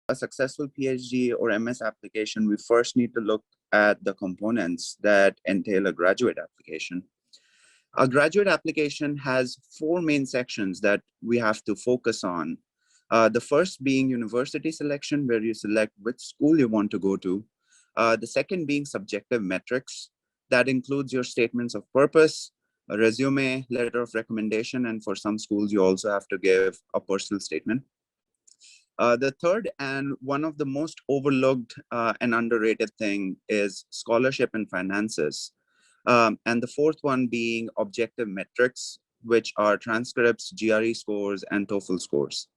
a successful PhD or MS application, we first need to look at the components that entail a graduate application. A graduate application has four main sections that we have to focus on. The first being university selection, where you select which school you want to go to. The second being subjective metrics. That includes your statements of purpose, a resume, letter of recommendation, and for some schools, you also have to give a personal statement. The third and one of the most overlooked and underrated thing is scholarship and finances. And the fourth one being objective metrics, which are transcripts, GRE scores, and TOEFL scores.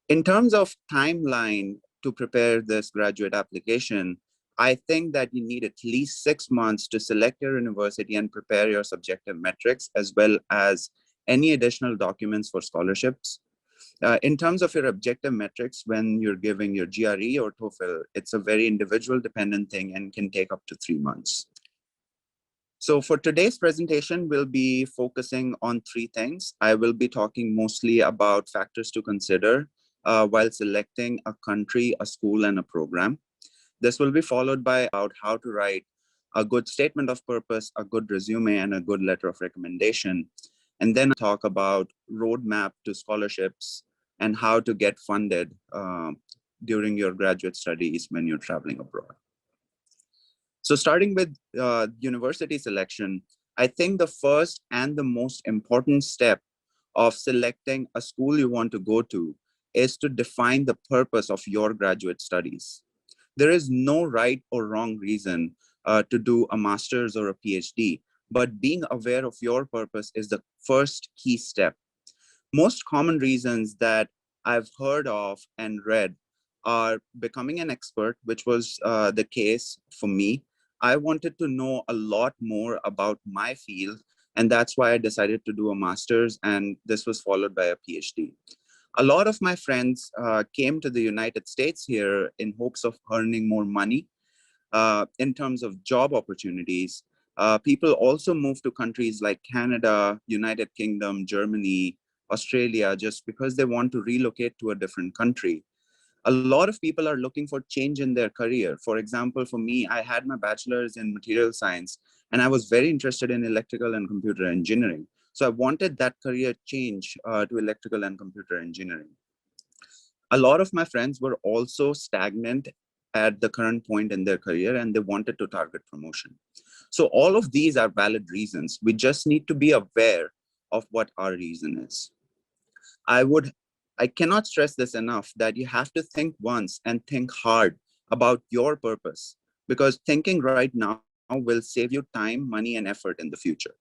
In terms of timeline to prepare this graduate application, I think that you need at least 6 months to select your university and prepare your subjective metrics, as well as any additional documents for scholarships. In terms of your objective metrics, when you're giving your GRE or TOEFL, it's a very individual dependent thing and can take up to 3 months. So for today's presentation, we'll be focusing on three things. I will be talking mostly about factors to consider while selecting a country, a school, and a program. This will be followed by about how to write a good statement of purpose, a good resume, and a good letter of recommendation. And then talk about roadmap to scholarships and how to get funded during your graduate studies when you're traveling abroad. So starting with university selection, I think the first and the most important step of selecting a school you want to go to is to define the purpose of your graduate studies. There is no right or wrong reason to do a master's or a PhD, but being aware of your purpose is the first key step. Most common reasons that I've heard of and read are becoming an expert, which was the case for me. I wanted to know a lot more about my field, and that's why I decided to do a master's, and this was followed by a PhD. A lot of my friends came to the United States here in hopes of earning more money in terms of job opportunities. People also moved to countries like Canada, United Kingdom, Germany, Australia, just because they want to relocate to a different country. A lot of people are looking for change in their career. For example, for me, I had my bachelor's in material science, and I was very interested in electrical and computer engineering. So I wanted that career change to electrical and computer engineering. A lot of my friends were also stagnant at the current point in their career, and they wanted to target promotion. So all of these are valid reasons. We just need to be aware of what our reason is. I cannot stress this enough that you have to think once and think hard about your purpose, because thinking right now will save you time, money, and effort in the future.